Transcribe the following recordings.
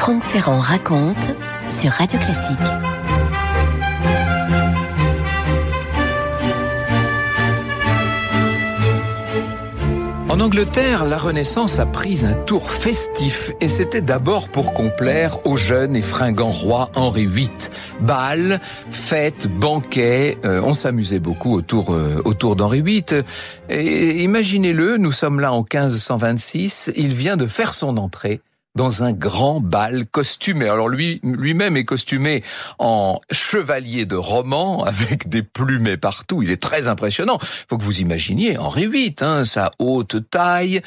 Franck Ferrand raconte sur Radio Classique. En Angleterre, la Renaissance a pris un tour festif et c'était d'abord pour complaire au jeune et fringant roi Henri VIII. Bal, fêtes, banquets, on s'amusait beaucoup autour d'Henri VIII. Et imaginez-le, nous sommes là en 1526, il vient de faire son entrée dans un grand bal costumé. Alors lui-même est costumé en chevalier de roman avec des plumets partout. Il est très impressionnant. Faut que vous imaginiez Henri VIII, sa haute taille,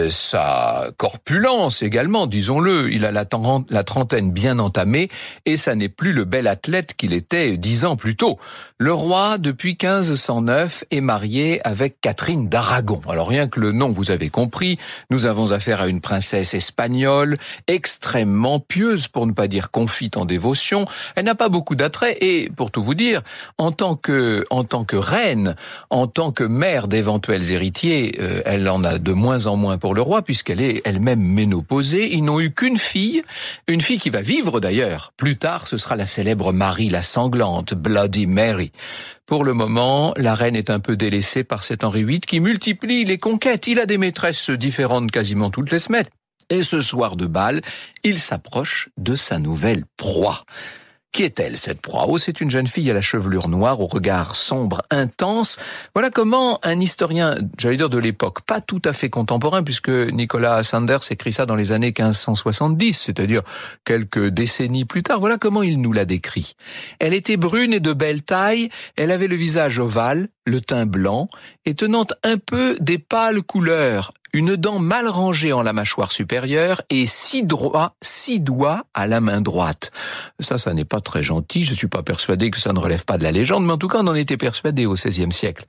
sa corpulence également, disons-le. Il a la trentaine bien entamée et ça n'est plus le bel athlète qu'il était 10 ans plus tôt. Le roi, depuis 1509, est marié avec Catherine d'Aragon. Alors rien que le nom, vous avez compris, nous avons affaire à une princesse espagnole, extrêmement pieuse, pour ne pas dire confite en dévotion. Elle n'a pas beaucoup d'attrait et, pour tout vous dire, en tant que reine, en tant que mère d'éventuels héritiers, elle en a de moins en moins pour le roi puisqu'elle est elle-même ménopausée. Ils n'ont eu qu'une fille qui va vivre d'ailleurs. Plus tard, ce sera la célèbre Marie la sanglante, Bloody Mary. Pour le moment, la reine est un peu délaissée par cet Henri VIII qui multiplie les conquêtes. Il a des maîtresses différentes quasiment toutes les semaines. Et ce soir de bal, il s'approche de sa nouvelle proie. Qui est-elle, cette proie? Oh, c'est une jeune fille à la chevelure noire, au regard sombre, intense. Voilà comment un historien, j'allais dire de l'époque, pas tout à fait contemporain, puisque Nicolas Sanders écrit ça dans les années 1570, c'est-à-dire quelques décennies plus tard. Voilà comment il nous l'a décrit. Elle était brune et de belle taille, elle avait le visage ovale, le teint blanc, et tenant un peu des pâles couleurs, une dent mal rangée en la mâchoire supérieure et 6 doigts à la main droite. Ça n'est pas très gentil, je suis pas persuadé que ça ne relève pas de la légende, mais en tout cas on en était persuadé au XVIe siècle.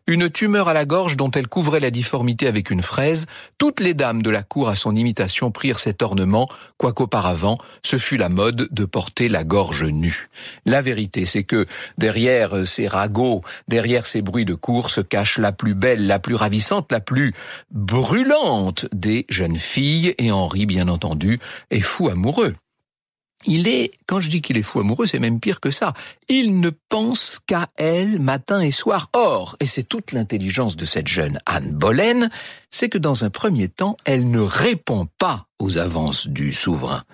Une tumeur à la gorge dont elle couvrait la difformité avec une fraise, toutes les dames de la cour à son imitation prirent cet ornement, quoiqu'auparavant ce fut la mode de porter la gorge nue. La vérité c'est que derrière ces ragots, derrière ces bruits de cour se cache la plus belle, la plus ravissante, la plus brûlante des jeunes filles, et Henri, bien entendu, est fou amoureux. Quand je dis qu'il est fou amoureux, c'est même pire que ça. Il ne pense qu'à elle matin et soir. Or, et c'est toute l'intelligence de cette jeune Anne Boleyn, c'est que dans un premier temps, elle ne répond pas aux avances du souverain.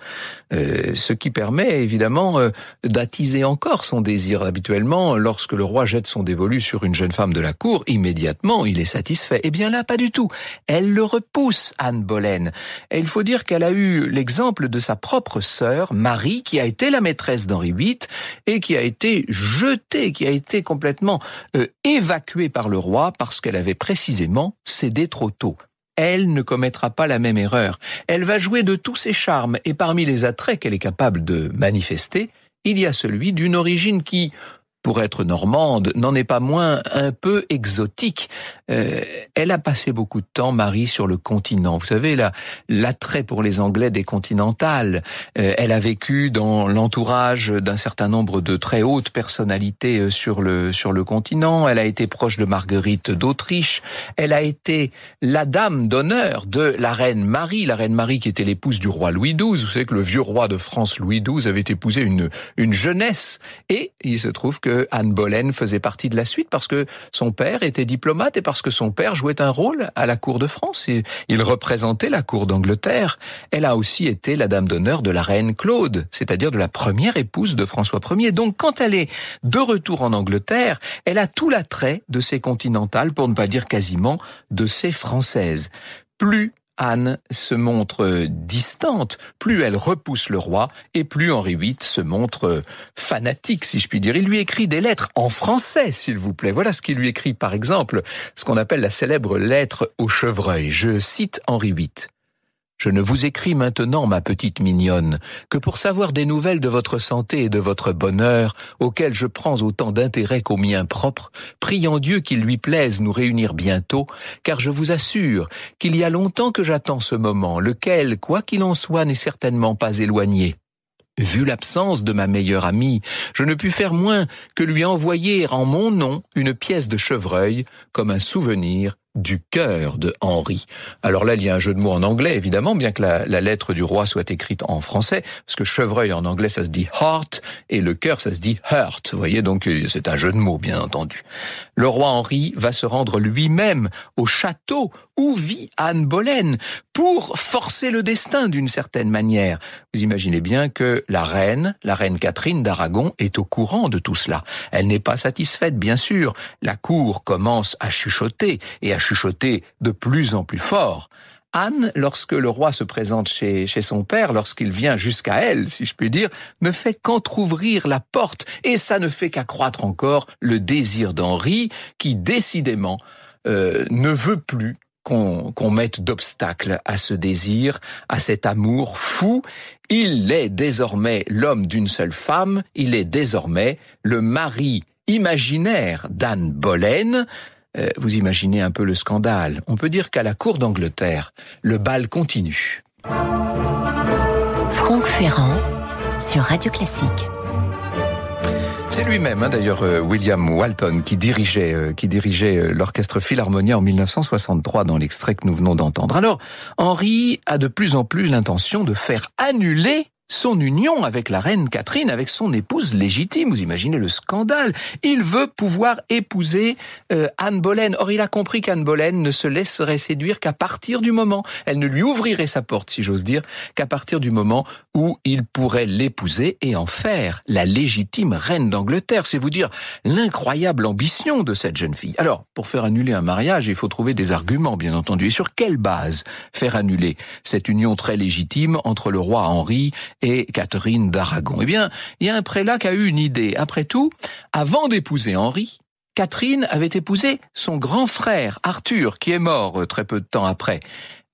Ce qui permet évidemment d'attiser encore son désir. Habituellement, lorsque le roi jette son dévolu sur une jeune femme de la cour, immédiatement il est satisfait. Eh bien là, pas du tout. Elle le repousse, Anne Boleyn. Et il faut dire qu'elle a eu l'exemple de sa propre sœur, Marie, qui a été la maîtresse d'Henri VIII et qui a été jetée, qui a été complètement évacuée par le roi parce qu'elle avait précisément cédé trop tôt. Elle ne commettra pas la même erreur. Elle va jouer de tous ses charmes, et parmi les attraits qu'elle est capable de manifester, il y a celui d'une origine qui, pour être normande, n'en est pas moins un peu exotique. Elle a passé beaucoup de temps, Marie, sur le continent. Vous savez, l'attrait pour les Anglais des continentales. Elle a vécu dans l'entourage d'un certain nombre de très hautes personnalités sur le continent. Elle a été proche de Marguerite d'Autriche. Elle a été la dame d'honneur de la reine Marie qui était l'épouse du roi Louis XII. Vous savez que le vieux roi de France, Louis XII, avait épousé une jeunesse. Et il se trouve que Anne Boleyn faisait partie de la suite parce que son père était diplomate et parce que son père jouait un rôle à la cour de France. Il représentait la cour d'Angleterre. Elle a aussi été la dame d'honneur de la reine Claude, c'est-à-dire de la première épouse de François Ier. Donc quand elle est de retour en Angleterre, elle a tout l'attrait de ces continentales, pour ne pas dire quasiment de ces françaises. Plus Anne se montre distante, plus elle repousse le roi, et plus Henri VIII se montre fanatique, si je puis dire. Il lui écrit des lettres en français, s'il vous plaît. Voilà ce qu'il lui écrit, par exemple, ce qu'on appelle la célèbre lettre au chevreuil. Je cite Henri VIII. Je ne vous écris maintenant, ma petite mignonne, que pour savoir des nouvelles de votre santé et de votre bonheur, auxquelles je prends autant d'intérêt qu'au mien propre, priant Dieu qu'il lui plaise nous réunir bientôt, car je vous assure qu'il y a longtemps que j'attends ce moment, lequel, quoi qu'il en soit, n'est certainement pas éloigné. Vu l'absence de ma meilleure amie, je ne pus faire moins que lui envoyer en mon nom une pièce de chevreuil comme un souvenir du cœur de Henri. Alors là, il y a un jeu de mots en anglais, évidemment, bien que la lettre du roi soit écrite en français, parce que chevreuil en anglais, ça se dit heart, et le cœur, ça se dit hurt. Vous voyez, donc c'est un jeu de mots, bien entendu. Le roi Henri va se rendre lui-même au château où vit Anne Boleyn pour forcer le destin d'une certaine manière. Vous imaginez bien que la reine Catherine d'Aragon est au courant de tout cela. Elle n'est pas satisfaite, bien sûr. La cour commence à chuchoter, et à chuchoter de plus en plus fort. Anne, lorsque le roi se présente chez son père, lorsqu'il vient jusqu'à elle, si je puis dire, ne fait qu'entrouvrir la porte, et ça ne fait qu'accroître encore le désir d'Henri, qui décidément ne veut plus qu'on mette d'obstacle à ce désir, à cet amour fou. Il est désormais l'homme d'une seule femme, il est désormais le mari imaginaire d'Anne Boleyn. Vous imaginez un peu le scandale. On peut dire qu'à la cour d'Angleterre, le bal continue. Franck Ferrand sur Radio Classique. C'est lui-même, d'ailleurs, William Walton, qui dirigeait l'orchestre Philharmonia en 1963 dans l'extrait que nous venons d'entendre. Alors, Henri a de plus en plus l'intention de faire annuler son union avec la reine Catherine, avec son épouse légitime. Vous imaginez le scandale. Il veut pouvoir épouser Anne Boleyn. Or, il a compris qu'Anne Boleyn ne se laisserait séduire qu'à partir du moment, elle ne lui ouvrirait sa porte, si j'ose dire, qu'à partir du moment où il pourrait l'épouser et en faire la légitime reine d'Angleterre. C'est vous dire l'incroyable ambition de cette jeune fille. Alors, pour faire annuler un mariage, il faut trouver des arguments, bien entendu. Et sur quelle base faire annuler cette union très légitime entre le roi Henri et Catherine d'Aragon? Eh bien, il y a un prélat qui a eu une idée. Après tout, avant d'épouser Henri, Catherine avait épousé son grand frère, Arthur, qui est mort très peu de temps après.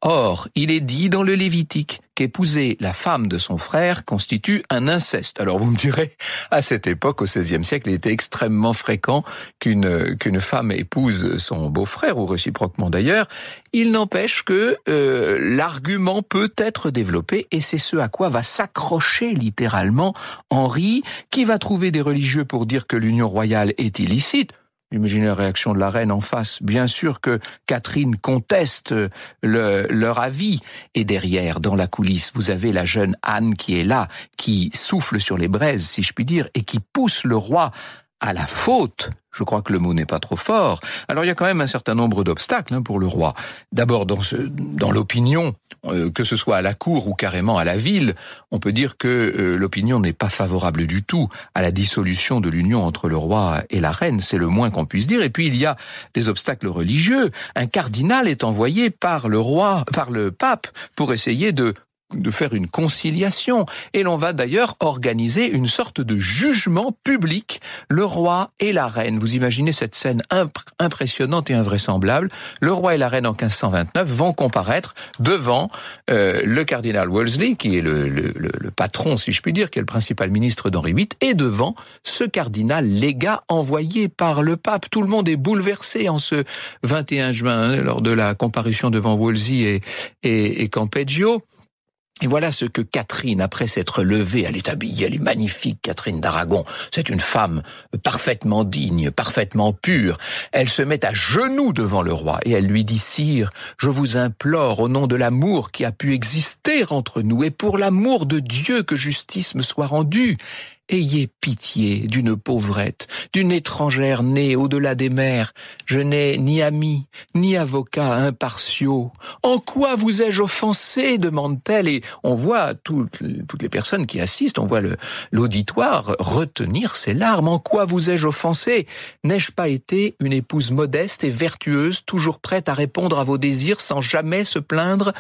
Or, il est dit dans le Lévitique qu'épouser la femme de son frère constitue un inceste. Alors vous me direz, à cette époque, au XVIe siècle, il était extrêmement fréquent qu'une femme épouse son beau-frère, ou réciproquement d'ailleurs. Il n'empêche que l'argument peut être développé, et c'est ce à quoi va s'accrocher littéralement Henri, qui va trouver des religieux pour dire que l'union royale est illicite. Imaginez la réaction de la reine en face. Bien sûr que Catherine conteste leur avis. Et derrière, dans la coulisse, vous avez la jeune Anne qui est là, qui souffle sur les braises, si je puis dire, et qui pousse le roi à la faute. Je crois que le mot n'est pas trop fort. Alors il y a quand même un certain nombre d'obstacles pour le roi. D'abord dans l'opinion, que ce soit à la cour ou carrément à la ville, on peut dire que l'opinion n'est pas favorable du tout à la dissolution de l'union entre le roi et la reine, c'est le moins qu'on puisse dire. Et puis il y a des obstacles religieux. Un cardinal est envoyé par le pape pour essayer de faire une conciliation. Et l'on va d'ailleurs organiser une sorte de jugement public, le roi et la reine. Vous imaginez cette scène impressionnante et invraisemblable. Le roi et la reine en 1529 vont comparaître devant le cardinal Wolsey, qui est le patron, si je puis dire, qui est le principal ministre d'Henri VIII, et devant ce cardinal légat envoyé par le pape. Tout le monde est bouleversé en ce 21 juin, lors de la comparution devant Wolsey et Campeggio. Et voilà ce que Catherine, après s'être levée, elle est habillée, elle est magnifique, Catherine d'Aragon. C'est une femme parfaitement digne, parfaitement pure. Elle se met à genoux devant le roi et elle lui dit: Sire, je vous implore au nom de l'amour qui a pu exister entre nous et pour l'amour de Dieu que justice me soit rendue. Ayez pitié d'une pauvrette, d'une étrangère née au-delà des mers. Je n'ai ni amis, ni avocats impartiaux. En quoi vous ai-je offensé ? Demande-t-elle. Et on voit toutes les personnes qui assistent, on voit l'auditoire retenir ses larmes. En quoi vous ai-je offensé ? N'ai-je pas été une épouse modeste et vertueuse, toujours prête à répondre à vos désirs sans jamais se plaindre ?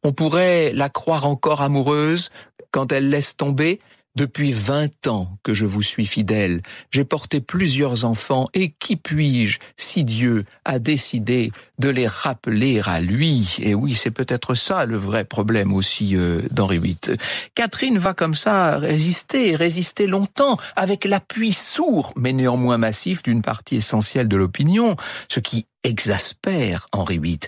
On pourrait la croire encore amoureuse quand elle laisse tomber. Depuis 20 ans que je vous suis fidèle, j'ai porté plusieurs enfants, et qui puis-je, si Dieu a décidé de les rappeler à lui ? Et oui, c'est peut-être ça le vrai problème aussi d'Henri VIII. Catherine va comme ça résister longtemps, avec l'appui sourd, mais néanmoins massif, d'une partie essentielle de l'opinion, ce qui exaspère Henri VIII.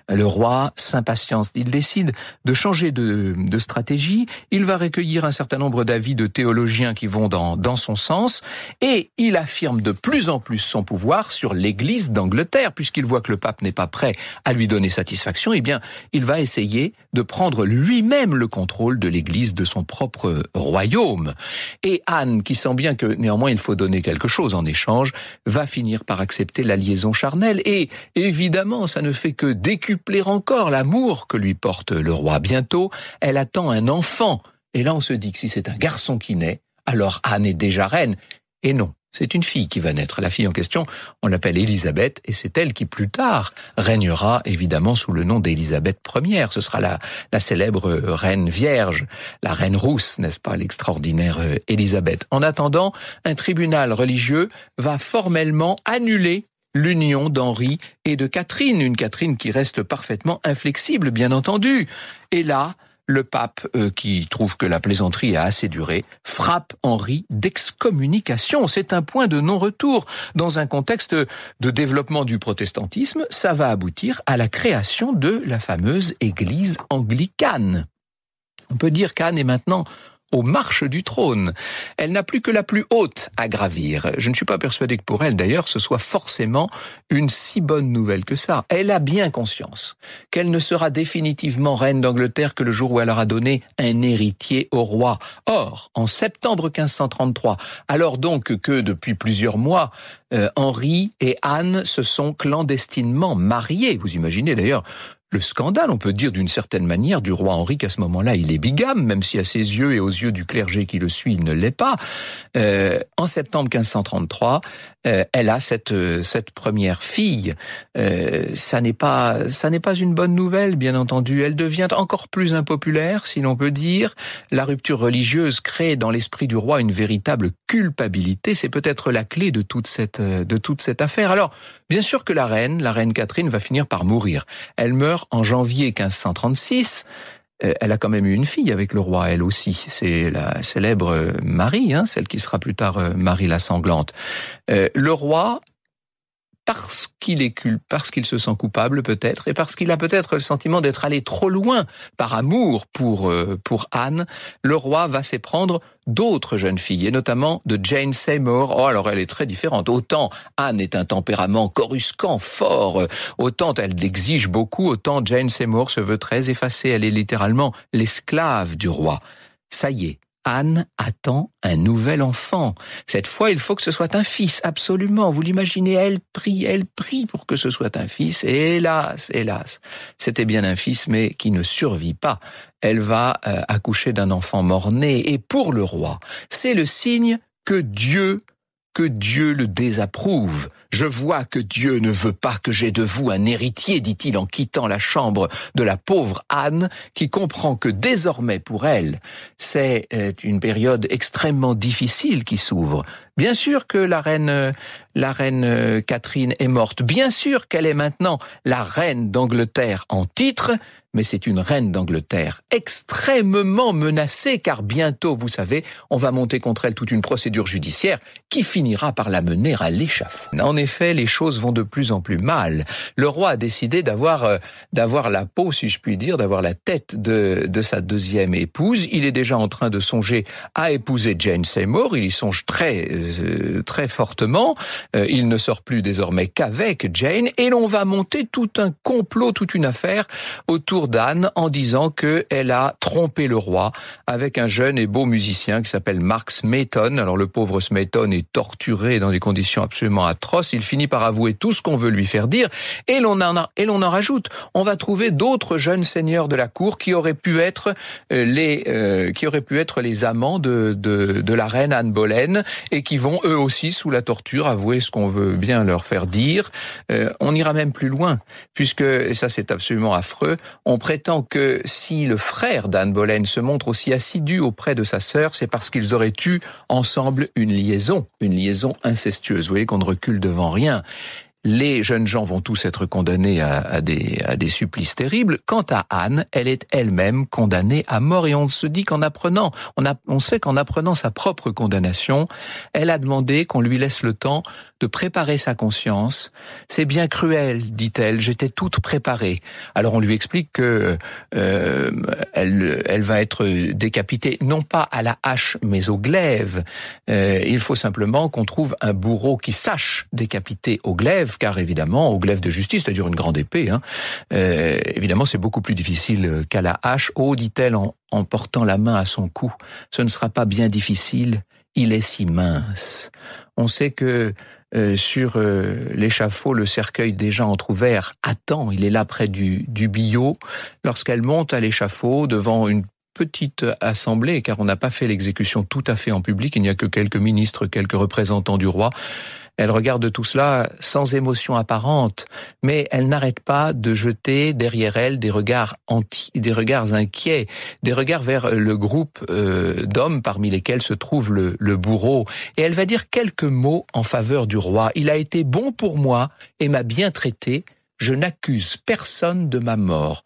Le roi s'impatiente. Il décide de changer de stratégie. Il va recueillir un certain nombre d'avis de théologiens qui vont dans son sens et il affirme de plus en plus son pouvoir sur l'Église d'Angleterre. Puisqu'il voit que le pape n'est pas prêt à lui donner satisfaction, eh bien, il va essayer de prendre lui-même le contrôle de l'Église de son propre royaume. Et Anne, qui sent bien que néanmoins il faut donner quelque chose en échange, va finir par accepter la liaison charnelle. Et évidemment, ça ne fait que décupler encore l'amour que lui porte le roi. Bientôt, elle attend un enfant. Et là, on se dit que si c'est un garçon qui naît, alors Anne est déjà reine. Et non, c'est une fille qui va naître. La fille en question, on l'appelle Élisabeth, et c'est elle qui plus tard régnera évidemment sous le nom d'Élisabeth Ière. Ce sera la célèbre reine vierge, la reine rousse, n'est-ce pas, l'extraordinaire Élisabeth. En attendant, un tribunal religieux va formellement annuler l'union d'Henri et de Catherine, une Catherine qui reste parfaitement inflexible, bien entendu. Et là, le pape, qui trouve que la plaisanterie a assez duré, frappe Henri d'excommunication. C'est un point de non-retour. Dans un contexte de développement du protestantisme, ça va aboutir à la création de la fameuse Église anglicane. On peut dire qu'Anne est maintenant aux marches du trône. Elle n'a plus que la plus haute à gravir. Je ne suis pas persuadé que pour elle, d'ailleurs, ce soit forcément une si bonne nouvelle que ça. Elle a bien conscience qu'elle ne sera définitivement reine d'Angleterre que le jour où elle aura donné un héritier au roi. Or, en septembre 1533, alors donc que depuis plusieurs mois, Henri et Anne se sont clandestinement mariés. Vous imaginez d'ailleurs le scandale, on peut dire d'une certaine manière, du roi Henri qu'à ce moment-là, il est bigame, même si à ses yeux et aux yeux du clergé qui le suit, il ne l'est pas. En septembre 1533, elle a cette première fille. Ça n'est pas une bonne nouvelle, bien entendu. Elle devient encore plus impopulaire, si l'on peut dire. La rupture religieuse crée dans l'esprit du roi une véritable culpabilité. C'est peut-être la clé de toute cette affaire. Alors, bien sûr que la reine Catherine va finir par mourir. Elle meurt en janvier 1536. Elle a quand même eu une fille avec le roi, elle aussi. C'est la célèbre Marie, celle qui sera plus tard Marie la Sanglante. Le roi, parce qu'il se sent coupable peut-être, et parce qu'il a peut-être le sentiment d'être allé trop loin par amour pour Anne, le roi va s'éprendre d'autres jeunes filles, et notamment de Jane Seymour. Oh, alors elle est très différente. Autant Anne est un tempérament coruscant, fort, autant elle exige beaucoup, autant Jane Seymour se veut très effacée. Elle est littéralement l'esclave du roi. Ça y est. Anne attend un nouvel enfant. Cette fois, il faut que ce soit un fils, absolument. Vous l'imaginez, elle prie pour que ce soit un fils. Et hélas, c'était bien un fils, mais qui ne survit pas. Elle va accoucher d'un enfant mort-né. Et pour le roi, c'est le signe que Dieu le désapprouve. Je vois que Dieu ne veut pas que j'aie de vous un héritier, dit-il en quittant la chambre de la pauvre Anne, qui comprend que désormais pour elle, c'est une période extrêmement difficile qui s'ouvre. Bien sûr que la reine Catherine est morte. Bien sûr qu'elle est maintenant la reine d'Angleterre en titre, mais c'est une reine d'Angleterre extrêmement menacée, car bientôt, vous savez, on va monter contre elle toute une procédure judiciaire qui finira par la mener à l'échafaud. En effet, les choses vont de plus en plus mal. Le roi a décidé d'avoir la peau, si je puis dire, d'avoir la tête de sa deuxième épouse. Il est déjà en train de songer à épouser Jane Seymour. Il y songe très fortement. Il ne sort plus désormais qu'avec Jane, et l'on va monter tout un complot, toute une affaire autour d'Anne en disant qu'elle a trompé le roi avec un jeune et beau musicien qui s'appelle Mark Smeaton. Alors le pauvre Smeaton est torturé dans des conditions absolument atroces. Il finit par avouer tout ce qu'on veut lui faire dire, et l'on en rajoute. On va trouver d'autres jeunes seigneurs de la cour qui auraient pu être les amants de la reine Anne Boleyn, et qui vont eux aussi sous la torture avouer ce qu'on veut bien leur faire dire. On ira même plus loin, puisque, et ça c'est absolument affreux, on prétend que si le frère d'Anne Boleyn se montre aussi assidu auprès de sa sœur, c'est parce qu'ils auraient eu ensemble une liaison incestueuse. Vous voyez qu'on ne recule devant rien. Les jeunes gens vont tous être condamnés à des supplices terribles. Quant à Anne, elle est elle-même condamnée à mort. Et on se dit on sait qu'en apprenant sa propre condamnation, elle a demandé qu'on lui laisse le temps de préparer sa conscience. C'est bien cruel, dit-elle, j'étais toute préparée. Alors on lui explique que elle va être décapitée, non pas à la hache, mais au glaive. Il faut simplement qu'on trouve un bourreau qui sache décapiter au glaive, car évidemment, au glaive de justice, c'est-à-dire une grande épée, évidemment c'est beaucoup plus difficile qu'à la hache. Oh, dit-elle en portant la main à son cou, ce ne sera pas bien difficile, il est si mince. On sait que sur l'échafaud, le cercueil déjà entrouvert attend, il est là près du billot. Lorsqu'elle monte à l'échafaud devant une petite assemblée, car on n'a pas fait l'exécution tout à fait en public, il n'y a que quelques ministres, quelques représentants du roi. Elle regarde tout cela sans émotion apparente, mais elle n'arrête pas de jeter derrière elle des regards inquiets, des regards vers le groupe d'hommes parmi lesquels se trouve le bourreau. Et elle va dire quelques mots en faveur du roi. Il a été bon pour moi et m'a bien traité. Je n'accuse personne de ma mort.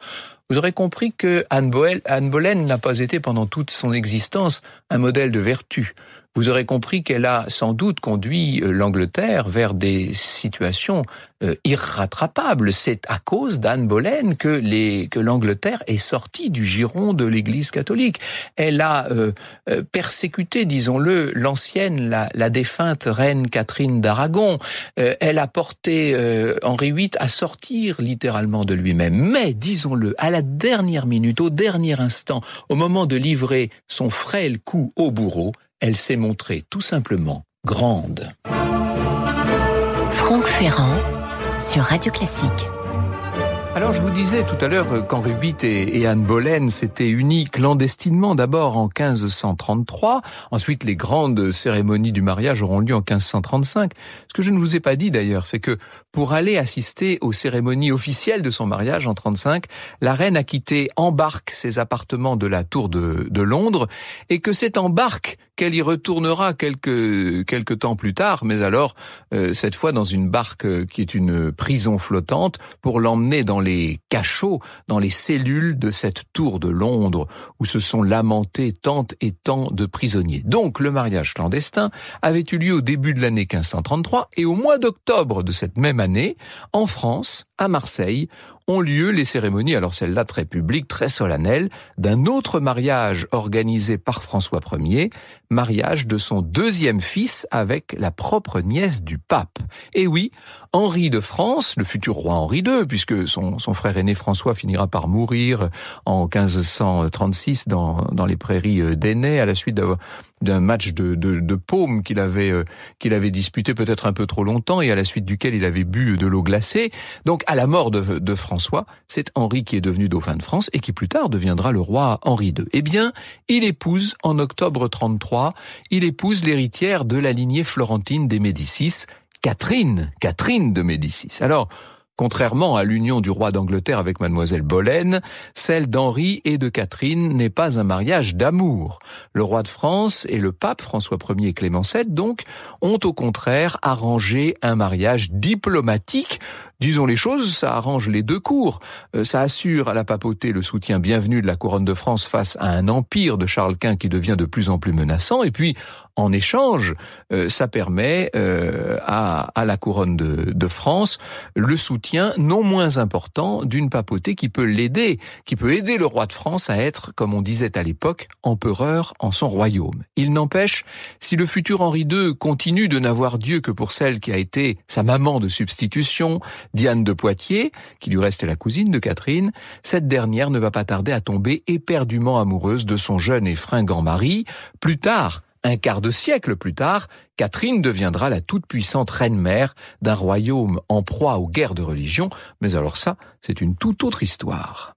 Vous aurez compris que Anne Boleyn n'a pas été pendant toute son existence un modèle de vertu. Vous aurez compris qu'elle a sans doute conduit l'Angleterre vers des situations irrattrapables. C'est à cause d'Anne Boleyn que l'Angleterre est sortie du giron de l'Église catholique. Elle a persécuté, disons-le, l'ancienne, la défunte reine Catherine d'Aragon. Elle a porté Henri VIII à sortir littéralement de lui-même. Mais, disons-le, à la dernière minute, au dernier instant, au moment de livrer son frêle coup au bourreau, elle s'est montrée tout simplement grande. Franck Ferrand sur Radio Classique. Alors je vous disais tout à l'heure qu'Henri VIII et Anne Boleyn s'étaient unis clandestinement, d'abord en 1533, ensuite les grandes cérémonies du mariage auront lieu en 1535. Ce que je ne vous ai pas dit d'ailleurs, c'est que pour aller assister aux cérémonies officielles de son mariage en 35, la reine a quitté en barque ses appartements de la tour de Londres, et que c'est en barque qu'elle y retournera quelques temps plus tard, mais alors cette fois dans une barque qui est une prison flottante, pour l'emmener dans les cachots, dans les cellules de cette tour de Londres, où se sont lamentés tant et tant de prisonniers. Donc le mariage clandestin avait eu lieu au début de l'année 1533, et au mois d'octobre de cette même année, en France, à Marseille, ont lieu les cérémonies, alors celle-là très publique, très solennelle, d'un autre mariage organisé par François Ier, mariage de son deuxième fils avec la propre nièce du pape. Et oui, Henri de France, le futur roi Henri II, puisque son frère aîné François finira par mourir en 1536 dans les prairies d'Ainay, à la suite d'un match de paume qu'il avait disputé peut-être un peu trop longtemps et à la suite duquel il avait bu de l'eau glacée. Donc à la mort de François, c'est Henri qui est devenu dauphin de France et qui plus tard deviendra le roi Henri II. Eh bien, il épouse en octobre 33, l'héritière de la lignée florentine des Médicis, Catherine de Médicis. Alors, contrairement à l'union du roi d'Angleterre avec mademoiselle Boleyn, celle d'Henri et de Catherine n'est pas un mariage d'amour. Le roi de France et le pape François Ier et Clément VII, donc, ont au contraire arrangé un mariage diplomatique. Disons les choses, ça arrange les deux cours. Ça assure à la papauté le soutien bienvenu de la couronne de France face à un empire de Charles Quint qui devient de plus en plus menaçant. Et puis, en échange, ça permet à la couronne de France le soutien non moins important d'une papauté qui peut l'aider, qui peut aider le roi de France à être, comme on disait à l'époque, empereur en son royaume. Il n'empêche, si le futur Henri II continue de n'avoir Dieu que pour celle qui a été sa maman de substitution, Diane de Poitiers, qui du reste est la cousine de Catherine, cette dernière ne va pas tarder à tomber éperdument amoureuse de son jeune et fringant mari. Plus tard, un quart de siècle plus tard, Catherine deviendra la toute-puissante reine-mère d'un royaume en proie aux guerres de religion. Mais alors ça, c'est une toute autre histoire.